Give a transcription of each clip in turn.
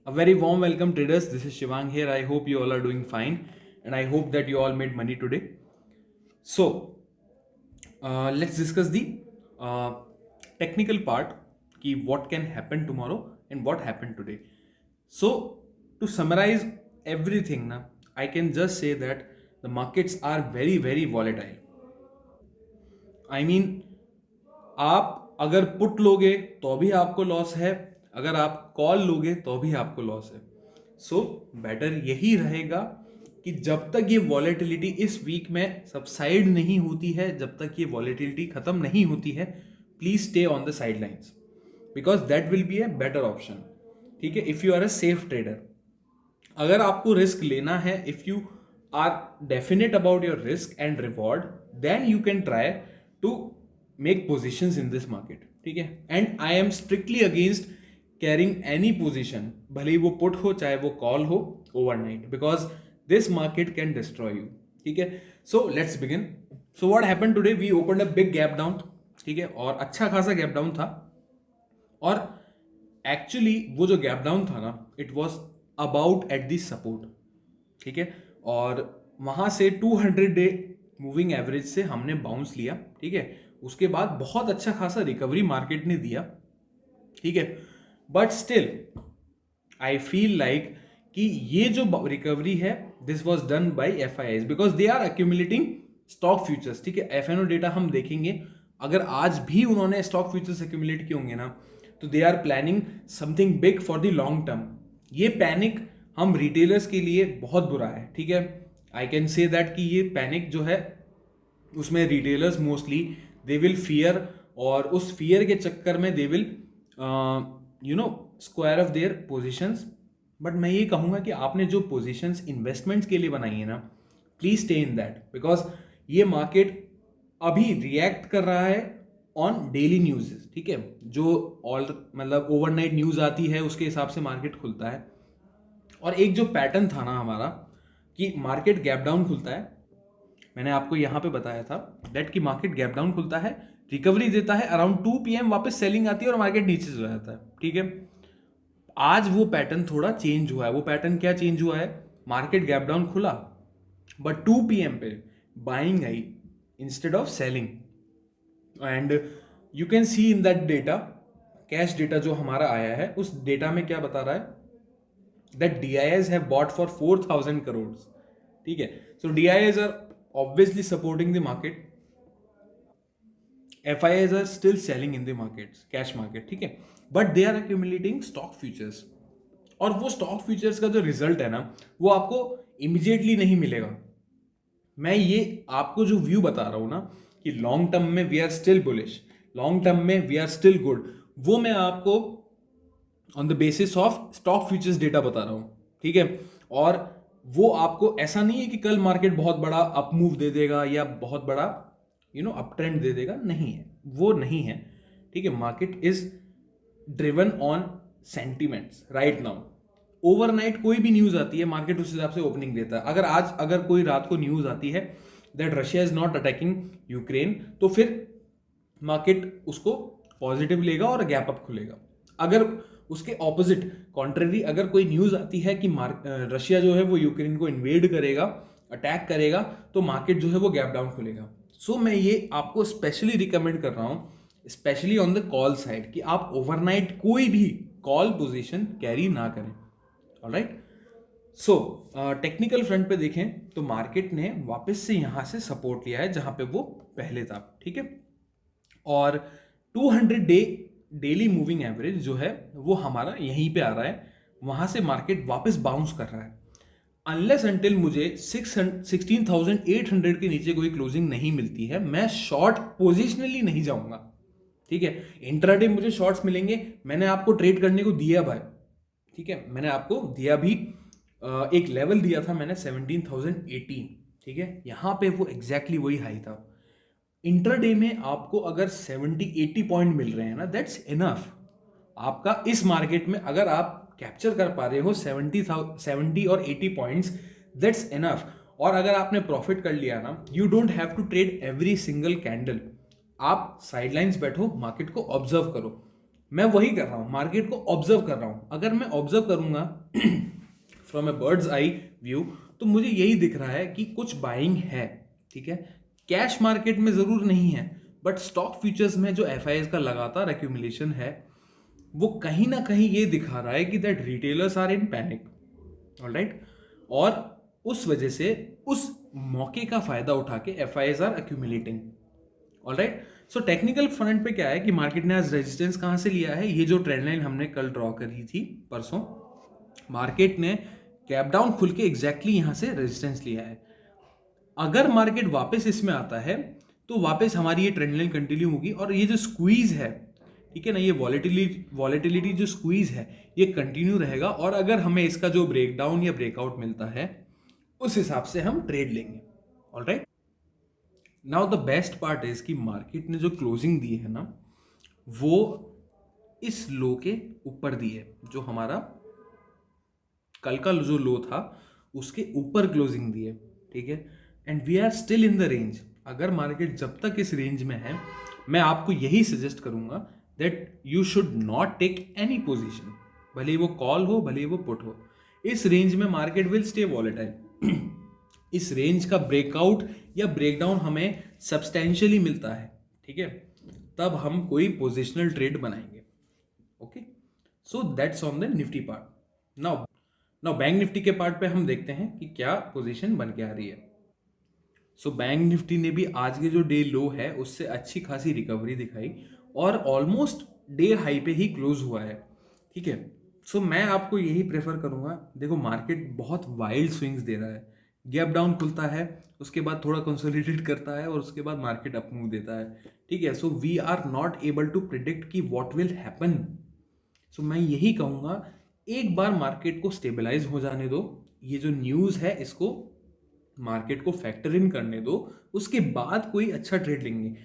A very warm welcome, traders. This is Shivang here. I hope you all are doing fine, and I hope that you all made money today. So, let's discuss the uh, technical part. Ki what can happen tomorrow and what happened today. So, to summarize everything, na, I can just say that the markets are very volatile. I mean, आप अगर put लोगे तो भी आपको loss है, अगर आप call लोगे तो भी आपको लॉस है. सो बेटर यही रहेगा कि जब तक ये वॉलेटिलिटी इस वीक में सबसाइड नहीं होती है, जब तक ये वॉलेटिलिटी खत्म नहीं होती है, please stay on the sidelines because that will be a better option. ठीक है, if you are a safe trader. अगर आपको रिस्क लेना है, if you are definite about your risk and reward, then you can try to make positions in this market. ठीक है, and I am strictly against carrying any position, भले ही वो put हो चाहे वो कॉल हो, overnight, because this market can destroy you. ठीक है, so let's begin. So what happened today, we opened a big gap down. ठीक है, और अच्छा खासा गैप डाउन था. और एक्चुअली वो जो गैप डाउन था ना, it was about at the support. ठीक है, और वहां से 200 डे मूविंग एवरेज से हमने बाउंस लिया. ठीक है, उसके बाद बहुत अच्छा खासा रिकवरी मार्केट ने दिया. ठीक है, but still I feel like कि ये जो रिकवरी है, this was done by FIIs because they are accumulating stock futures. ठीक है, FNO डेटा हम देखेंगे. अगर आज भी उन्होंने स्टॉक फ्यूचर्स एक्यूमुलेट किए होंगे ना, तो they are planning something big for the long term. ये पैनिक हम रिटेलर्स के लिए बहुत बुरा है. ठीक है, आई कैन से दैट कि ये पैनिक जो है उसमें retailers mostly they will fear, और उस फियर के चक्कर में they will square of their positions. But मैं ये कहूँगा कि आपने जो पोजिशंस इन्वेस्टमेंट्स के लिए बनाई है ना, please stay in that because ये मार्केट अभी रिएक्ट कर रहा है ऑन डेली न्यूज. ठीक है, जो ऑल मतलब ओवरनाइट न्यूज आती है उसके हिसाब से मार्केट खुलता है. और एक जो पैटर्न था ना हमारा कि मार्केट गैप डाउन खुलता है, मैंने आपको यहां पे बताया था दैट कि मार्केट गैप डाउन खुलता है, रिकवरी देता है, अराउंड 2 PM वापस सेलिंग आती है और मार्केट नीचे चला जाता है. ठीक है, आज वो पैटर्न थोड़ा चेंज हुआ है. वो पैटर्न क्या चेंज हुआ है, मार्केट गैप डाउन खुला बट 2 PM पे buying I instead of selling. And you can see in that data, cash data जो हमारा आया है, उस डेटा में क्या बता रहा है, that DIIs have bought for 4,000 crores. ठीक है, so DIIs are obviously supporting the market. FIIs are still selling in the markets, cash market. ठीक है, but they are accumulating stock futures. और वो स्टॉक फ्यूचर्स का जो रिजल्ट है ना, वो आपको इमीडिएटली नहीं मिलेगा. मैं ये आपको जो व्यू बता रहा हूं ना कि लॉन्ग टर्म में we are still bullish, long term में वी आर स्टिल गुड, वो मैं आपको on the basis of stock futures data बता रहा हूं. ठीक है, और वो आपको ऐसा नहीं है कि कल मार्केट बहुत बड़ा अप मूव दे देगा या बहुत बड़ा अप ट्रेंड दे देगा, नहीं है, वो नहीं है. ठीक है, market is driven on sentiments right now. Overnight कोई भी न्यूज आती है, मार्केट उस हिसाब से ओपनिंग देता है. अगर कोई रात को न्यूज आती है that Russia is not attacking Ukraine, तो फिर मार्केट उसको पॉजिटिव लेगा और गैप अप खुलेगा. अगर उसके ऑपोजिट कॉन्ट्रेरी अगर कोई न्यूज आती है कि रशिया जो है वो यूक्रेन को इन्वेड करेगा, अटैक करेगा, तो मार्केट जो है वो गैप डाउन खुलेगा. सो मैं ये आपको स्पेशली रिकमेंड कर रहा हूं, specially on the call side, कि आप ओवरनाइट कोई भी कॉल पोजीशन कैरी ना करें. ऑलराइट, सो टेक्निकल फ्रंट पे देखें तो मार्केट ने वापस से यहां से सपोर्ट लिया है जहां पे वो पहले था. ठीक है, और 200 डे डेली मूविंग एवरेज जो है वो हमारा यहीं पे आ रहा है, वहां से मार्केट वापस बाउंस कर रहा है. अनलेस अंटिल मुझे 16,800 के नीचे कोई क्लोजिंग नहीं मिलती है, मैं शॉर्ट पोजिशनली नहीं जाऊंगा. ठीक है, इंट्राडे मुझे शॉर्ट्स मिलेंगे, मैंने आपको ट्रेड करने को दिया भाई. ठीक है, मैंने आपको दिया भी, एक लेवल दिया था मैंने 17,018. ठीक है, यहां पे वो एग्जैक्टली वही हाई था. इंटरडे में आपको अगर 70-80 पॉइंट मिल रहे हैं ना, दैट्स इनफ. आपका इस मार्केट में अगर आप कैप्चर कर पा रहे हो 70 और 80 पॉइंट्स, दैट्स इनफ. और अगर आपने प्रॉफिट कर लिया ना, you don't have to trade every single candle. आप साइडलाइंस बैठो, मार्केट को ऑब्जर्व करो. मैं वही कर रहा हूँ, मार्केट को ऑब्जर्व कर रहा हूँ। अगर मैं ऑब्जर्व करूंगा from A birds eye view, तो मुझे यही दिख रहा है कि कुछ बाइंग है, ठीक है। कैश मार्केट में जरूर नहीं है, बट स्टॉक फ्यूचर्स में जो एफ का लगातार एक्यूमुलेशन है, वो कहीं ना कहीं ये दिखा रहा है कि that retailers are in panic, alright. और उस वजह से उस मौके का फायदा उठा के F R accumulating, alright. So technical front पे क्या है कि मार्केट ने आज रेजिस्टेंस कहां से लिया है, ये जो ट्रेंड लाइन हमने कल ड्रॉ करी थी परसों, मार्केट ने कैप डाउन खुल के एग्जैक्टली यहां से रेजिस्टेंस लिया है। अगर मार्केट वापस इसमें आता है तो वापस हमारी ये ट्रेंड लाइन कंटिन्यू होगी, और ये जो स्क्वीज है, ठीक है ना, ये वॉलेटिलिटी जो स्क्वीज है ये कंटिन्यू रहेगा। और अगर हमें इसका जो ब्रेकडाउन या ब्रेकआउट मिलता है उस हिसाब से हम ट्रेड लेंगे, alright. Now the best part is कि मार्केट ने जो क्लोजिंग दी है ना, वो इस लो के ऊपर दी है। जो हमारा कल का जो लो था उसके ऊपर क्लोजिंग दी है, ठीक है। And we are still in the range. अगर मार्केट जब तक इस रेंज में है, मैं आपको यही सजेस्ट करूंगा that you should not take any position, भले ही वो कॉल हो भले ही वो पुट हो। इस रेंज में मार्केट विल स्टे वॉलेटाइल। इस रेंज का ब्रेकआउट या ब्रेकडाउन हमें सब्सटेंशियली मिलता है, ठीक है, तब हम कोई पोजिशनल ट्रेड बनाएंगे, okay. So that's on the Nifty part. Now bank Nifty के पार्ट पे हम देखते हैं कि क्या पोजीशन बन के आ रही है। सो बैंक निफ्टी ने भी आज के जो डे लो है उससे अच्छी खासी रिकवरी दिखाई और ऑलमोस्ट डे हाई पे ही क्लोज हुआ है, ठीक है। सो मैं आपको यही प्रेफर करूंगा। देखो मार्केट बहुत वाइल्ड स्विंग्स दे रहा है, गैप डाउन खुलता है, उसके बाद थोड़ा कंसोलिडेट करता है और उसके बाद मार्केट अप मूव देता है, ठीक है। So we are not able to predict कि व्हाट विल हैपन। सो मैं यही कहूंगा, एक बार मार्केट को स्टेबलाइज हो जाने दो, ये जो न्यूज है इसको मार्केट को फैक्टर इन करने दो, उसके बाद कोई अच्छा ट्रेड लेंगे।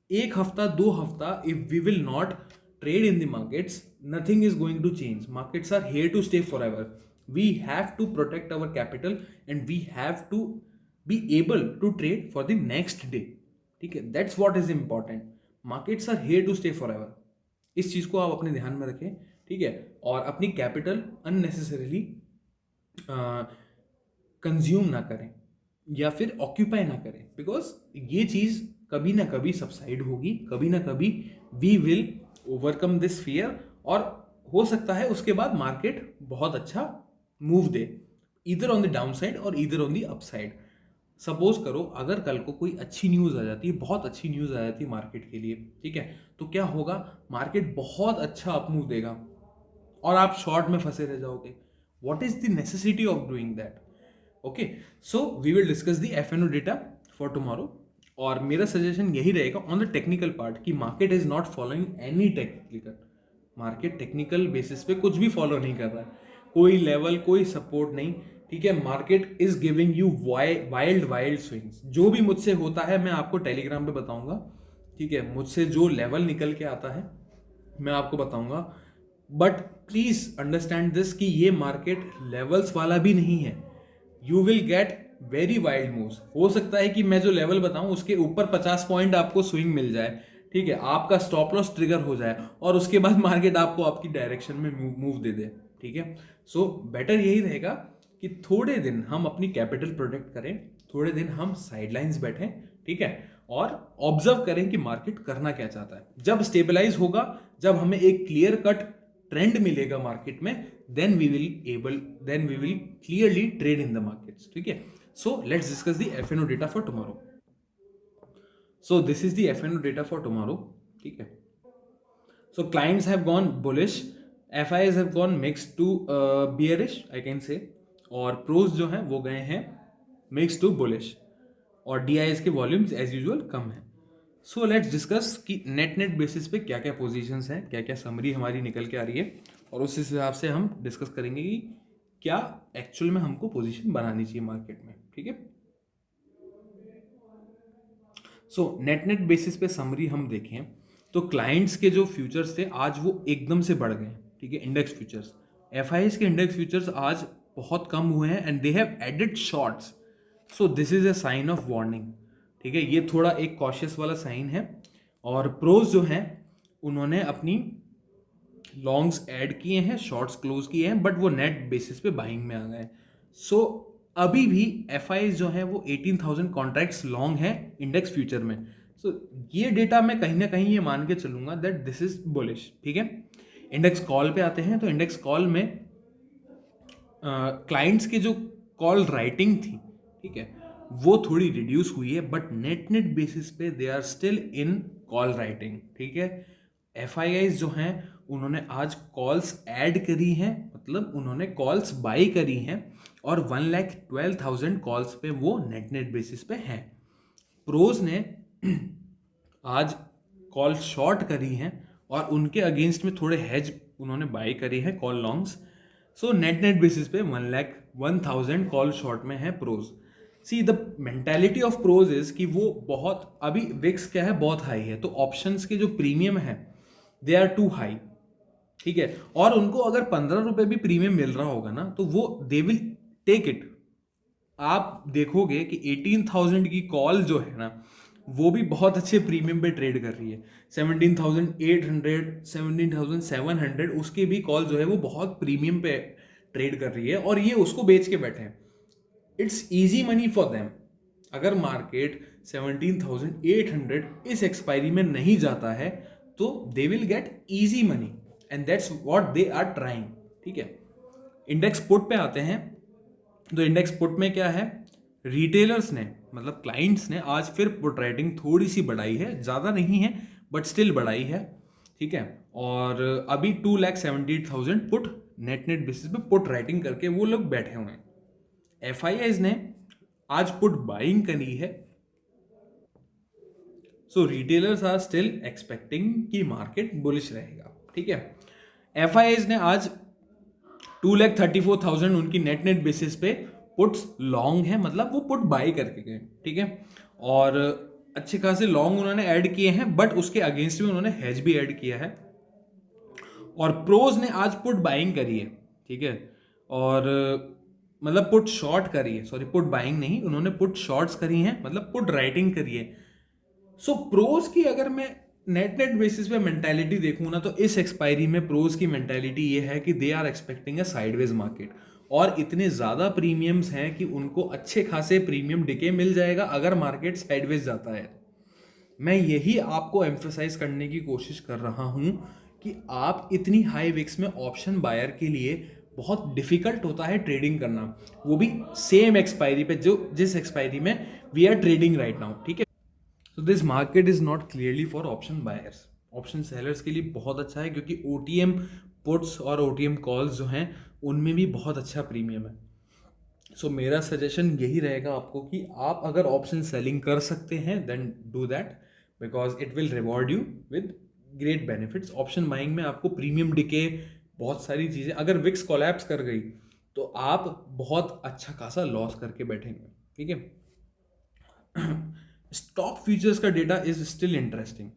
एक हफ्ता 2 हफ्ता if we will not trade in the markets, nothing is going to change. Markets are here to stay forever. We have to protect our capital and we have to be able to trade for the next day, ठीक है। that's what is important. Markets are here to stay forever. इस चीज को आप अपने ध्यान में रखें, ठीक है। और अपनी कैपिटल अननेसेसरीली कंज्यूम ना करें या फिर ऑक्यूपाई ना करें, बिकॉज ये चीज कभी ना कभी सबसाइड होगी, कभी ना कभी we will overcome this fear, और हो सकता है उसके बाद मार्केट बहुत अच्छा मूव दे, इधर ऑन द डाउन साइड और इधर on the up side. Suppose करो अगर कल को कोई अच्छी न्यूज आ जाती है, बहुत अच्छी न्यूज आ जाती है मार्केट के लिए, ठीक है, तो क्या होगा, मार्केट बहुत अच्छा अप मूव देगा और आप शॉर्ट में फंसे रह जाओगे। What is the necessity of doing that? Okay, so we will discuss the FNO data for tomorrow. और मेरा सजेशन यही रहेगा ऑन द टेक्निकल पार्ट कि market is not following any technical. Market technical basis पे कुछ भी follow नहीं कर रहा है, कोई लेवल कोई सपोर्ट नहीं, ठीक है। Market is giving you wild swings. जो भी मुझसे होता है मैं आपको टेलीग्राम पे बताऊंगा, ठीक है। मुझसे जो लेवल निकल के आता है मैं आपको बताऊंगा, बट प्लीज अंडरस्टैंड दिस कि ये मार्केट लेवल्स वाला भी नहीं है। You will get very wild moves. हो सकता है कि मैं जो लेवल बताऊं उसके ऊपर 50 पॉइंट आपको स्विंग मिल जाए, ठीक है, आपका स्टॉप लॉस ट्रिगर हो जाए और उसके बाद मार्केट आपको आपकी डायरेक्शन में मूव दे दे, ठीक है। सो बेटर यही रहेगा कि थोड़े दिन हम अपनी कैपिटल प्रोटेक्ट करें, थोड़े दिन हम साइडलाइंस बैठें, ठीक है, और ऑब्जर्व करें कि मार्केट करना क्या चाहता है। जब स्टेबलाइज होगा, जब हमें एक क्लियर कट ट्रेंड मिलेगा मार्केट में, then we will clearly trade in the markets, ठीक है। So let's discuss the FNO data for tomorrow. So this is the FNO data for tomorrow, ठीक है। So clients have gone bullish, FIs have gone mixed to bearish I can say, और pros जो हैं वो गए हैं mixed to bullish, और DIs के वॉल्यूम्स एज यूजुअल कम है। सो लेट्स डिस्कस कि नेट बेसिस पे क्या क्या पोजीशंस हैं, क्या क्या समरी हमारी निकल के आ रही है, और उस हिसाब से हम डिस्कस करेंगे कि क्या एक्चुअल में हमको पोजीशन बनानी चाहिए मार्केट में, ठीक है। सो नेट बेसिस पे समरी हम देखें तो क्लाइंट्स के जो फ्यूचर्स थे आज वो एकदम से बढ़ गए, ठीक है। इंडेक्स फ्यूचर्स, एफआईएस के इंडेक्स फ्यूचर्स आज बहुत कम हुए हैं and they have added shorts. So this is a sign of warning, ठीक है। ये थोड़ा एक कॉशियस वाला साइन है। और प्रोज जो हैं उन्होंने अपनी लॉन्ग्स ऐड किए हैं, शॉर्ट्स क्लोज किए हैं, बट वो नेट बेसिस पे बाइंग में आ गए। सो अभी भी एफ जो है वो 18,000 कॉन्ट्रैक्ट्स लॉन्ग है इंडेक्स फ्यूचर में। सो ये डेटा मैं कहीं ना कहीं ये मान के चलूंगा दैट दिस इज बुलिश। ठीक है, इंडेक्स कॉल पे आते हैं। तो इंडेक्स कॉल में क्लाइंट्स की जो कॉल राइटिंग थी, ठीक है, वो थोड़ी रिड्यूस हुई है, बट नेट बेसिस पे they are still in call writing. ठीक है, एफ जो हैं उन्होंने आज कॉल्स ऐड करी हैं, मतलब उन्होंने कॉल्स बाई करी हैं, और 1,12,000 कॉल्स पे वो नेट बेसिस पे हैं। प्रोज ने आज कॉल शॉर्ट करी हैं और उनके अगेंस्ट में थोड़े हेज उन्होंने बाई करी है call longs. So net basis पे 1,01,000 कॉल शॉर्ट में है pros. See the mentality of pros is कि वो बहुत, अभी विक्स क्या है, बहुत हाई है, तो ऑप्शंस के जो प्रीमियम है दे आर टू हाई। ठीक है, और उनको अगर 15 रुपए भी प्रीमियम मिल रहा होगा ना तो वो दे विल टेक इट। आप देखोगे कि 18,000 की कॉल जो है ना वो भी बहुत अच्छे प्रीमियम पे ट्रेड कर रही है। 17,800, 17,700 उसकी भी कॉल जो है वो बहुत प्रीमियम पे ट्रेड कर रही है, और ये उसको बेच के बैठे हैं। It's easy money for them. अगर मार्केट 17,800 इस एक्सपायरी में नहीं जाता है तो they will get easy money, and that's what they are trying. ठीक है, इंडेक्स पुट पे आते हैं। तो इंडेक्स पुट में क्या है, रिटेलर्स ने, मतलब क्लाइंट्स ने आज फिर पुट राइटिंग थोड़ी सी बढ़ाई है, ज़्यादा नहीं है बट स्टिल बढ़ाई है। ठीक है, और अभी 2,78,000 पुट नेट बेसिस पे पुट राइटिंग करके वो लोग बैठे हुए हैं। एफ ने आज पुट बाइंग करी है। सो रिटेलर्स आर स्टिल एक्सपेक्टिंग कि मार्केट बुलिश रहेगा। ठीक है, एफ ने आज 2,34,000 उनकी नेट बेसिस पे पुट्स लॉन्ग है, मतलब वो पुट बाई करके गए। ठीक है, और अच्छे खासे लॉन्ग उन्होंने ऐड किए हैं, बट उसके अगेंस्ट में उन्होंने हेज भी ऐड किया है। और प्रोज ने आज पुट बाइंग करी है। ठीक है, और मतलब पुट शॉर्ट करी है, सॉरी पुट बाइंग नहीं, उन्होंने पुट शॉर्ट्स करी हैं, मतलब पुट राइटिंग करी है। सो प्रोज की अगर मैं नेट बेसिस पे मेंटालिटी देखूं ना तो इस एक्सपायरी में प्रोज की मेंटालिटी ये है कि they are expecting a sideways market, और इतने ज़्यादा प्रीमियम्स हैं कि उनको अच्छे खासे प्रीमियम डिके मिल जाएगा अगर मार्केट साइडवेज जाता है। मैं यही आपको एम्फेसाइज करने की कोशिश कर रहा हूं कि आप इतनी हाई विक्स में ऑप्शन बायर के लिए बहुत डिफिकल्ट होता है ट्रेडिंग करना, वो भी सेम एक्सपायरी पे जो जिस एक्सपायरी में we are trading right now. ठीक है, so this market is not clearly for option buyers. Option sellers के लिए बहुत अच्छा है क्योंकि ओटीएम पुट्स और ओटीएम कॉल्स जो हैं उनमें भी बहुत अच्छा प्रीमियम है। सो मेरा सजेशन यही रहेगा आपको कि आप अगर ऑप्शन सेलिंग कर सकते हैं then do that, because it will reward you with great benefits. Option buying में आपको प्रीमियम डिके, बहुत सारी चीज़ें, अगर विक्स कोलैप्स कर गई तो आप बहुत अच्छा खासा लॉस करके बैठेंगे। ठीक है, स्टॉक फ्यूचर्स का data is still interesting.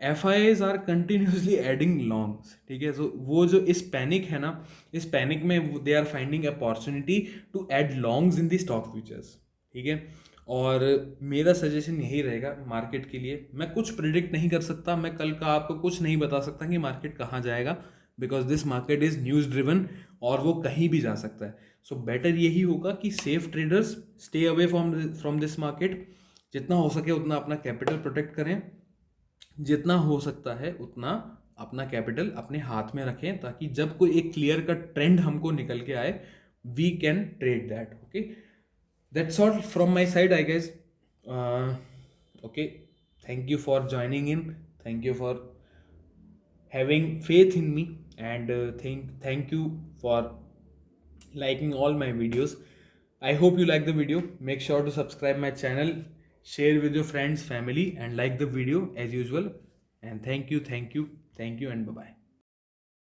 F R continuously adding longs. ठीक है, सो वो जो इस पैनिक है ना, इस पैनिक में they are finding opportunity to add longs in the stock futures. ठीक है, और मेरा सजेशन यही रहेगा मार्केट के लिए। मैं कुछ प्रिडिक्ट नहीं कर सकता, मैं कल का आपको कुछ नहीं बता सकता कि मार्केट कहाँ जाएगा, because this market is news driven और वो कहीं भी जा सकता है। सो बेटर यही होगा कि safe traders stay away from this market. जितना हो सके उतना अपना कैपिटल प्रोटेक्ट करें, जितना हो सकता है उतना अपना कैपिटल अपने हाथ में रखें, ताकि जब कोई एक क्लियर का ट्रेंड हमको निकल के आए we can trade that. Okay, that's all from my side I guess. Okay, thank you for joining in, thank you for having faith in me, and thank you for liking all my videos. I hope you like the video. Make sure to subscribe my channel, share with your friends, family, and like the video as usual. And thank you, and bye bye.